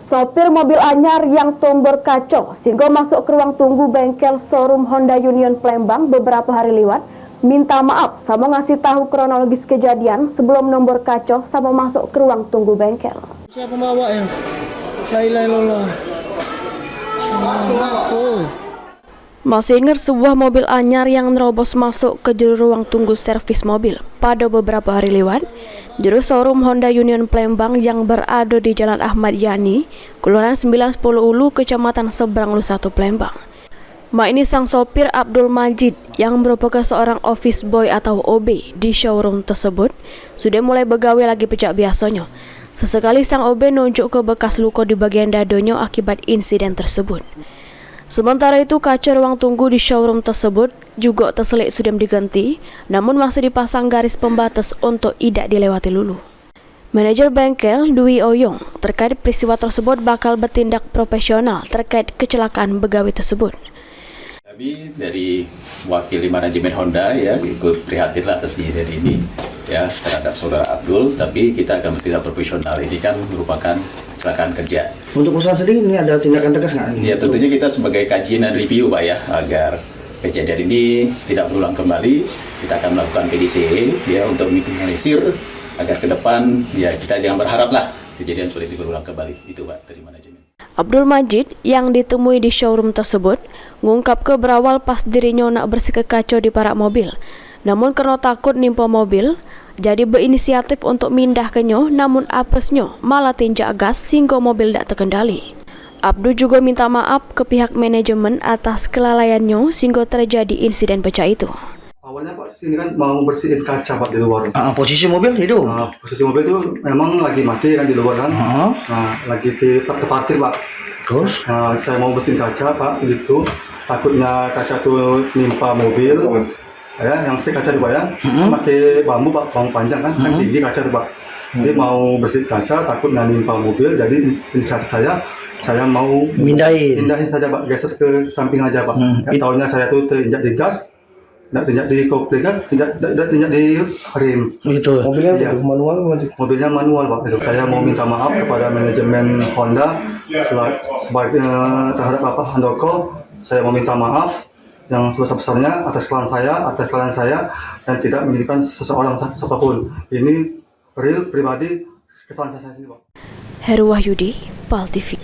Sopir mobil anyar yang tombol kacau sehingga masuk ke ruang tunggu bengkel showroom Honda Union Palembang beberapa hari lewat minta maaf sama ngasih tahu kronologis kejadian sebelum nomor kacau sama masuk ke ruang tunggu bengkel. Siapa bawa ya? Lailah. Masih ingat sebuah mobil anyar yang nerobos masuk ke juru ruang tunggu servis mobil pada beberapa hari lewat? Juru showroom Honda Union Palembang yang berada di Jalan Ahmad Yani, Kelurahan 910 Ulu, Kecamatan Seberang Lu 1 Palembang. Ini sang sopir Abdul Majid yang merupakan seorang office boy atau OB di showroom tersebut sudah mulai begawe lagi pecah biasanya. Sesekali sang OB nunjuk ke bekas luka di bagian dadonya akibat insiden tersebut. Sementara itu kaca ruang tunggu di showroom tersebut juga terselik sudah diganti, namun masih dipasang garis pembatas untuk tidak dilewati lulu. Manajer bengkel Dwi Oyong terkait peristiwa tersebut bakal bertindak profesional terkait kecelakaan begawi tersebut. Kami dari wakil manajemen Honda ya ikut prihatin atas kejadian ini ya terhadap saudara Abdul, tapi kita akan bertindak profesional. Ini kan merupakan kecelakaan kerja. Untuk perusahaan sendiri ini ada tindakan tegas nggak? Ya tentunya kita sebagai kajian dan review Pak ya, agar kejadian ini tidak berulang kembali, kita akan melakukan PDCA ya untuk minimalisir agar ke depan ya kita jangan berharap lah kejadian seperti itu berulang kembali. Itu Pak dari manajemen. Abdul Majid yang ditemui di showroom tersebut ngungkap ke berawal pas dirinya nak bersih kaca di parak mobil. Namun karena takut nimpa mobil, jadi berinisiatif untuk mindah kenyo, namun apesnya malah tinjak gas sehingga mobil tidak terkendali. Abdul juga minta maaf ke pihak manajemen atas kelalaiannya sehingga terjadi insiden pecah itu. Awalnya Pak, sini kan mau bersihin kaca Pak di luar. Posisi mobil itu? Posisi mobil itu memang lagi mati kan di luar kan. Lagi di parkir Pak. Terus? Saya mau bersihin kaca Pak, gitu. Takutnya kaca itu nimpa mobil. Ya, yang stick kaca itu Pak ya. Pakai bambu Pak, bambu panjang kan, tinggi kaca itu Pak. Jadi mau bersihin kaca, takutnya nimpa mobil. Jadi inisiatif saya mau mindahin saja Pak, geser ke samping aja Pak. Taunya saya tuh terinjak di gas. Tidak tinjak di kopling kan, tidak tinjak di rem. Itu. Mobilnya ya. Mobilnya manual Pak. Itu saya mau minta maaf kepada manajemen Honda sebagai terhadap Bapak Handoko. Saya mau minta maaf yang sebesar-besarnya atas kesalahan saya dan tidak menyudutkan seseorang siapapun. Ini real pribadi kesalahan saya sendiri Pak. Heru Wahyudi, PAL TV.